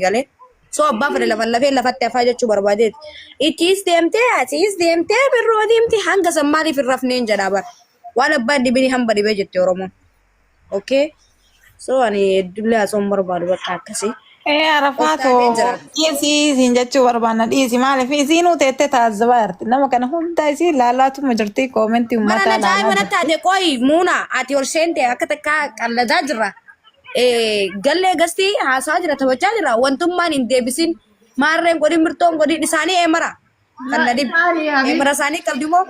galee so abbaa fedhe lafee lafatti afaa jechuu barbaadeet ittiis deemtee asiis deemtee birroo deemti hanga sammaatiif hin rafneen jedhaa bara waan abbaan dibini hamba dhibee jette Oromoon. Okay so ani dullee asoon barbaadu bakka akkasii. Arafato isi sinjachu barbana isi male fi sinu tete tazbart nama kana hunda isi lalatu majorti comment ummata la mana mana taate koi muna ati orsente akata kallada jira galle gasti hasa jira tawacha jira wantumman indebisin marren godi mirton godi disani emara kalladi emara sani kaldimo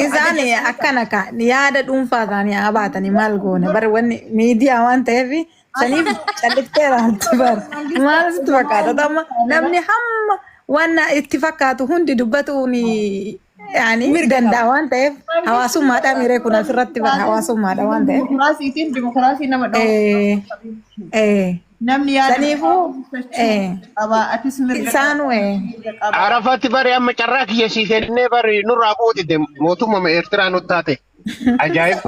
isani akana ka niada dumfa gani abatani malgone bar wani media wanta heavy سنيف شلتيرا تبار ما استفكات تما نمني هم وانا اتفاقات هندي دبتوني يعني مردان داوان تيف حواسو ما تاميري كنا سرت تبار حواسو ما داوان تيف ديمقراطي نما دو نمني يا سنيفو ابا اتسمر سانو عرفت بار ام چراك يسيسني بار نور ابودي دم موتو ما ارترا نوتاتي عجائب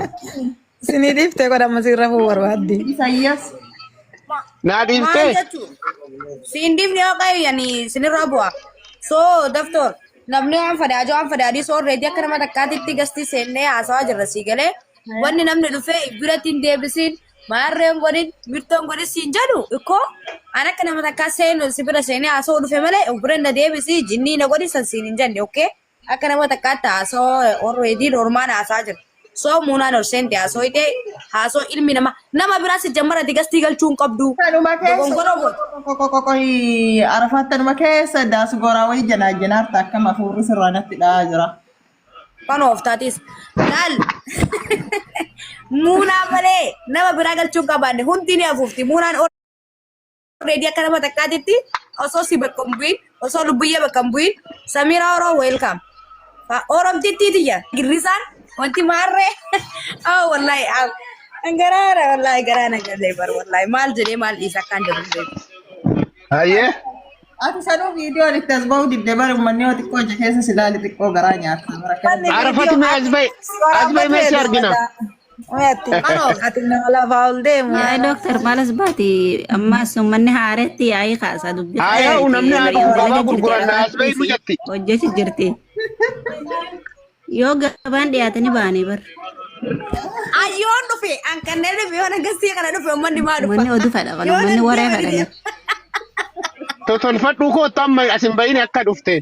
سنيديف تيكو دام سيرفو ورودي Isayas ناديمتي سينديف نيو كاي يعني سنيرابوا so دفتر namni waan fadhaadii soo reedi akka nama takkaatitti gasti seennee haasawa jirra sii galee wanni namni dhufee biratti hin deebisin maarreen godhin mirtoon godhin siin jedhu ikkoo an akka nama takkaa seenu si bira seenee haasawuu dhufe malee bira na deebisi jinnii na godhin san siin hin jenne okay akka nama takkaatti haasawa orreedii normaan haasaa jira so munaan orsente haasoo ite haasoo ilmi nama biraa si jammara digasti galchuun qabdu kokoi arafatan makesa das gorawai jana takka mafuru sirranatti dhaa jira kan oftaatis dal munaa malee nama biraa galchuun qabaanne hundi ni afuufti munaan already akka nama takkaatitti osoo si bakka hin bu'in osoo lubbuyye bakka hin bu'in Samira Oro welcome oromtittiitiyya girrisaan wanti marre oh wallahi angara wallahi garana galle bar wallahi mal jene mal isa kan jere haye ati sanu video ni tasbaw di debar manni wati ko je kesa silali tikko garanya عرفت ما ازبي ما سيرغنا وياتي اتنا على فاولدي يا دكتور مالس باتي اما سمني حارتي اي خاصه دبي هاي ونمني بابا غرغرنا ازبي بجتي وجه jirti yoga bandi atani bani bar ayon dufe an kanne be wona gasti kana dufe mandi ma dufa mani odu fada kana mani wara fada توتون فدو كو تام اسين باين akka dhufte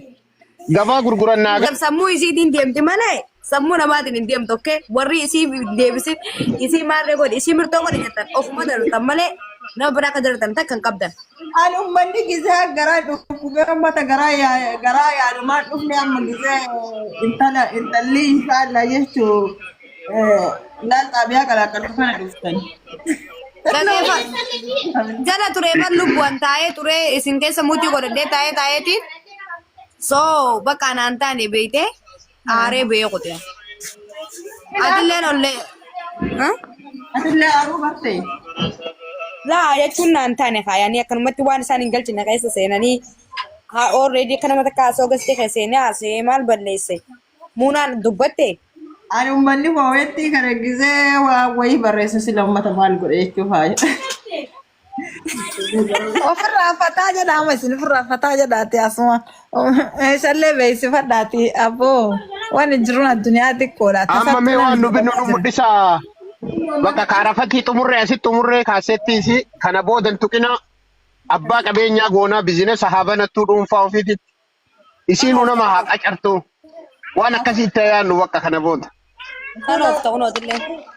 gaba gurguranna gam sammu isi din demte male sammu na ma din demte okay warri isi debisit isi marre god isi mirto god jatan of madar tamale na bra ka dartan takkan qabdan anu mandi giza gara du mata gara ya ma dufne amma giza intalli inshallah yesto la tabiya kala kala kana duftan jala ture ballu buantae ture isin kesa muti godde tae ti so baka nantane beite are be yote adille nolle adille aru batte la ya kunna antane khayani akan mati wan sanin galci na kaisa senani ha already kana mata kaso gaste khasene ase mal ballese munan dubbate ani ummanni wawetti kana gize wa way barreso silamata mal godechu haaya ofra fataja da masin ofra fataja da ti asma shalle be sifadati abo wani jiruna dunya dikola amma me wanu binu mudisa baka karafati tumurre asi tumurre kasetti si kana bodan tukina abba qabenya gona business sahabana tudum fa ofiti isinu nama haqa cartu wana kasita yanu waka kana bodan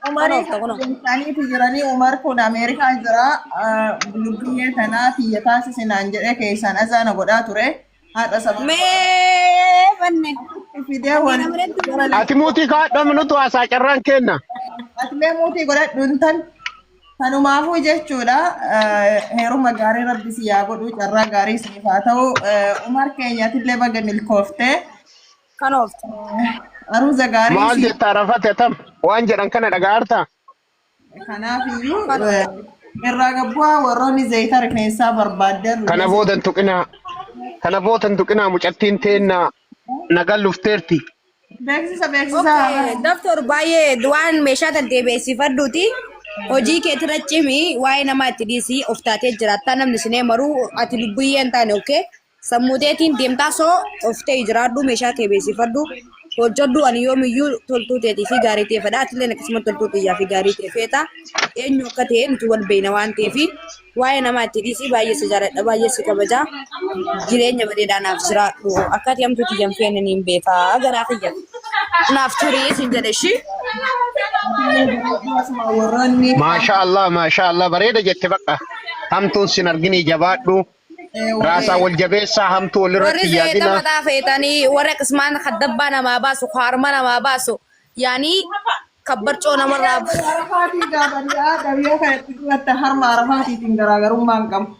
Umar tani tijrani Umar kun America jira lubbiye tana tiya tasi sinan jere kesan azana goda ture hada sabab me banne video wan ati muti ka damnu to asa carran kenna ati me muti goda duntan tanuma fu jechuudha heeru magari rabbi siya godu carra gari sifa ta'u Umar Kenya tille baga milkofte kanofte aruza gari maal je tarafate tam waan jedhan kana dhagaarta kanaafiyu irraa gabbaa warroonni zayita rifeensaa barbaadan kana boodan tuqina mucattiin teenna nagal lufteerti beeksisa daftar baay'ee du'aan meeshaa tan deebeessifadhuuti hojii kee irra cimi waa'ee namaatti dhiisii of taatee jiraattaa namni sinee maruu ati lubbuyyee hin taane okay sammuuteetiin deemtaa soo of ta'e jiraadhu meeshaa kee beeksifadhu hojjedhu ani yoomiyyuu toltuu teetii fi gaarii ta'e fedha atillee akkasuma toltuu xiyyaa fi gaarii ta'e feeta eenyu akka ta'e nuti wal beekna waan ta'eef waa'ee namaatti dhiisii baay'ee si jaaladha baay'ee si kabajaa jireenya bareedaa naaf jiraadhu akka ati hamtuu xiyyan feenen hin beekaa garaa xiyyan naaf turii sin jedhe shi. Masha Allah bareeda jette bakka hamtuun sin argini jabaadhu raasaa wal jabeessaa hamtuu walirratti warri yaadina seeta mataa feetanii warri qismaan kaddabbaa namaa baasu harma namaa baasu yaani kabbarcoo namarraa Arafaatii gaafanii dhabiyaa kanatti duratti harma arafaatiitiin garaagarummaan qabu.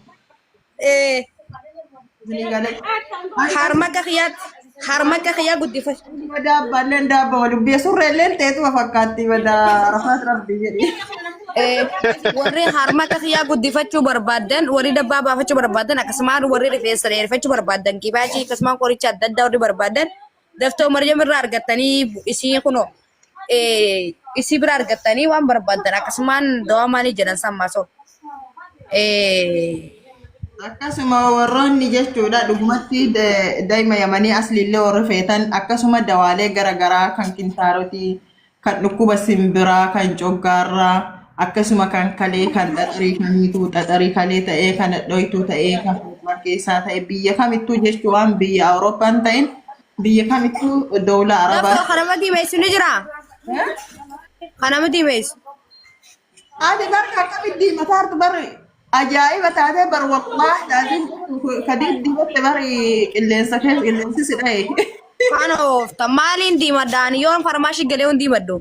harma akka kiyyaa guddifatu. Daabballeen daabba walubbee surreelleen teetuma fakkaatti bada arafaat rabbi jedhee. warri harma akka kiyyaa guddifachuu barbaadan warri dabbaa baafachuu barbaadan akkasumaan warri rifeensa dheerifachuu barbaadan kibaachii akkasumaan qoricha adda addaa warri barbaadan daftoo marjam irraa argattanii isii kunoo isii bira argattanii waan barbaadan akkasumaan dawaa maalii jedhan sammaasoo. Akkasuma warroonni jechuudha dhugumatti daa'ima yamanii asliillee warri feetan akkasuma dawaalee garaagaraa kan kintaarotii kan dhukkuba simbiraa kan coggaarraa akkasuma kan kalee kan xaxarii kan mituu xaxarii kalee ta'ee kan dhoytuu ta'ee kan keessaa ta'e biyya kamittuu jechuun waan biyya Awurooppaan ta'in biyya kamittuu dawla Arabaa. Daftoo kana mati meessu ni jira. Kana mati meessu. Ati barka akkamitti mataartu bari ajaa'iba taatee bar wallaahi laatiin kadii dibatte bari qilleensi sidha'e. Kana oofta maaliin diimadhaan yoon farmaashii galee hundi diimaddu.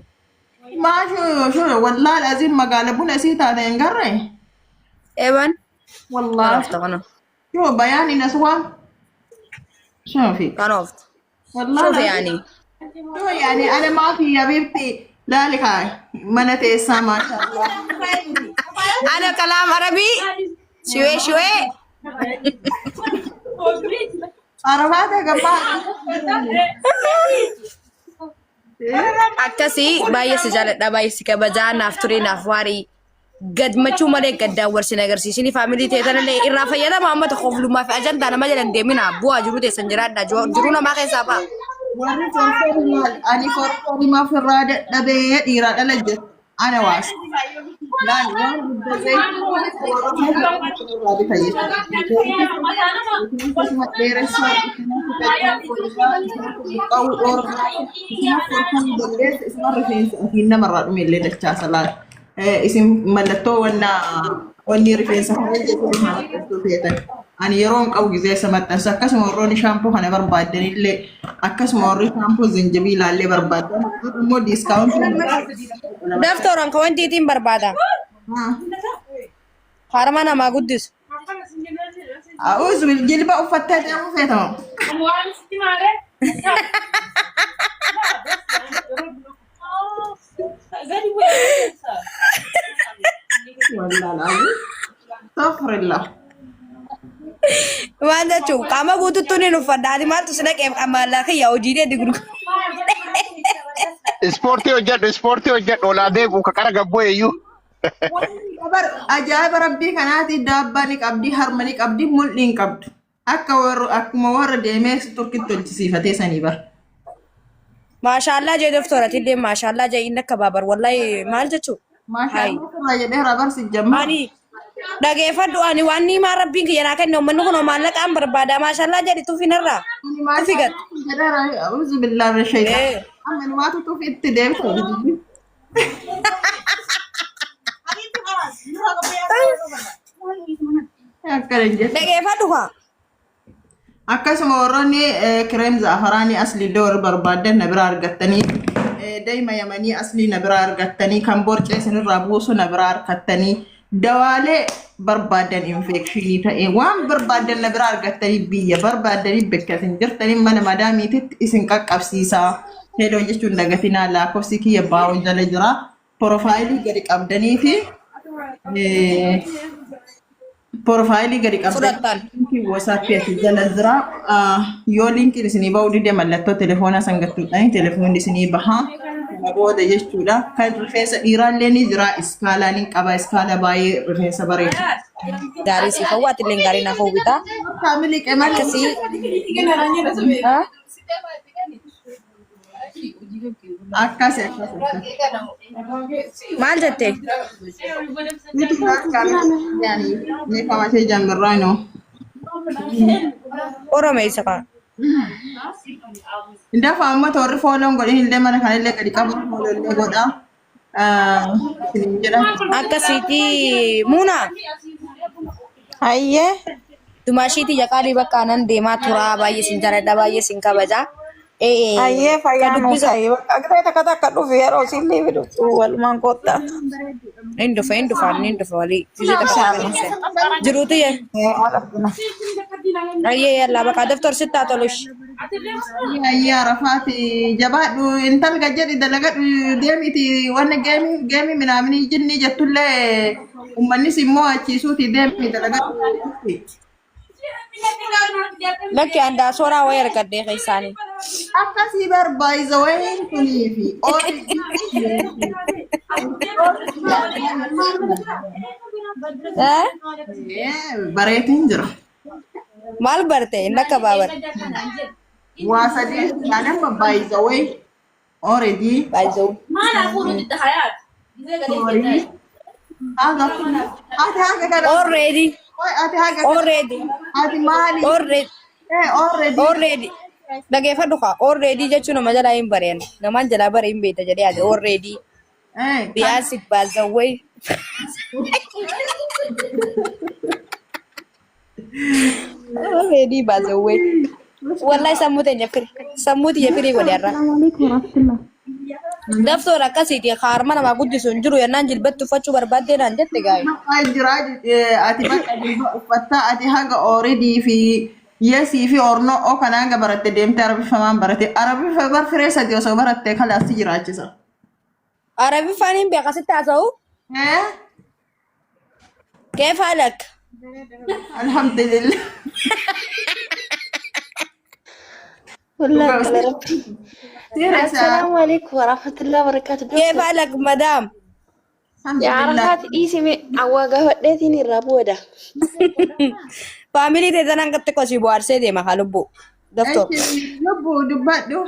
Maashuu wallaahi laatiin magaala buna isii taate hin garree. Eeban. Wallaahi. Oofta kana. Yoo bayaan hin aswaan. Shoofi. Kana oofta. Wallaahi. Shoofi yaani. Yoo yaani ana maafi yabiibti laali kaa mana teessaa maashaallah. Ana kalaam arabii shwee. Arabaata gabbaa. Akkasii baay'ee si jaaladha baay'ee si kabajaa naaf turee naaf waarii gadmachuu malee gaddaan warsin agarsiisini faamilii teessanillee irraa fayyadama amma tokko oflummaa fi ajandaa nama jedhan deemina bu'aa jiru teessan jiraadha jiruu namaa keessaa ba'a. Warri foonfoon maal ani foonfoon maaf irraa dadhabee dhiiraa dhala jettu ana waasa. Laali waan guddasee namarraa dhume illee dachaasa laala. Isin mallattoo wanni rifeensa feetan. Ani yeroo hin qabu gizee isa maxxansa akkasuma warroonni shaampoo kana barbaadan illee akkasuma warri shaampoo zinjibiilaa illee barbaadan immoo diiskaawuntii. Daftooran ka wantiitiin barbaada. Harma namaa guddisu. Auzu jilba uffattee deemuu feetamu. Astagfirullah. Waan jechuun qaama guutuutti ni uffadha. Ati maaltu si naqeef ammalaa kiyya hojii dheedhi gurguru. ispoortii hojjedhu olaa deebi'u ka qara gabboo eeyyuu. Ajaa'iba rabbii kanaati daabbaa ni qabdi harma ni qabdi mul'i hin qabdu. Akkuma warra deemee turkitti hojjisiifatee sanii bara. Maashaallah jee doftooratti illee maashaallah jee inni akka baabar wallahi maal jechuun. Maashaallah jedhee rabarsi jammaa. Ani dhageeffadhu ani waan ni maa rabbiin kiyya naa kenne uummanni kun maallaqaan barbaada maashaallah jedhi tufinarraa. Tufigat. Auzu billahi min shaytaan. Amma waatu tufi itti deemtu. Dhageeffadhu haa. Akkasuma warroonni kireem zaafaraanii aslii warri barbaadan na biraa argattanii daa'ima yamanii aslii na biraa argattanii kan borcee isinirraa buusu na biraa argattanii dawaalee barbaadan infekshinii ta'e waan barbaadan na biraa argattanii biyya barbaadanii bakka isin jirtanii mana madaamiititti isin qaqqabsiisaa. Hedoo jechuun dagatinaa lakkoofsi kiyya baa'uun jala jira. Porofaayilii gadi qabdanii fi porofaayilii gadi qabdanii wasaappii ati jala jira. Yoo linkiin isinii ba'uu dide mallattoo telefoona sangattuudhaan telefoonni isinii bahaa. booda jechuudha. Kan rifeensa dhiiraallee ni jira. Iskaalaa ni qaba. Iskaala baay'ee rifeensa bareedu. Gaarii si fawwaati illee gaarii naaf hawwita. Kaamilii qemal Akkasii. Ha? akkasi. Maal jettee? Nuti kaamilii ni kaawwatee jaamirraa noo. Oromeessa kaa. Dafa amma toorri fooloon godhin illee mana kanallee gadi qabu fooloollee godha. Isiniin jedha. Akkasiiti Muuna. Hayyee. Dumaashiitii jaqaalii bakka nan deemaa tura baay'ee sin jaaladha baay'ee sin kabaja. Hayyee fayyaa nuus hayyee bakka agiree takka takka dhufe yeroo isinii fidutu walumaan kottaa. Hin dhufa walii. Jiruutu yee. Ayyee yallaa bakka daftar sittaa tolush. Hayyee arafaati jabaadhu intalga jedhi dalagadhu deemiti wanna geemi minaamini jinni jettullee ummannis immoo achiisuuti deemi dalagadhu. Bakki andaa sooraa wayii argadhee keessaanii. Akkasii barbaayisa wayiin kunii fi bareetiin jira. Maal barte inni akka baabare. Waa sadii yaadan barbaayisa wayi ooredii. Baay'isuu. Already. Already. Dhageeffadhu kaa already jechuun nama jalaa hin bareen namaan jalaa bare hin beekta jedhee yaade already biyaansi baazawwee already baazawwee wallahi sammuu tiyya firii godheerra daftoon akkasiiti harma namaa guddisu hin jiru yennaan jilbatti uffachuu barbaaddee naan jette gaarii jira ati bakka uffatta ati haga already fi yesii fi orno o kana hanga baratte deemte arabiffamaan barate arabiffa bar firee sadi osoo baratte kalaasti jiraachisa. Arabiffaan hin beeka sitti haasa'u keef haalak alhamdulillah. السلام عليكم ورحمة الله وبركاته. كيف حالك مدام؟ يا عرفات اسمي عواقة وديتيني الرابودة. فاميلي تيزان انقطة كوشي بوارسي دي مخالبو دكتور. لبو دبادو.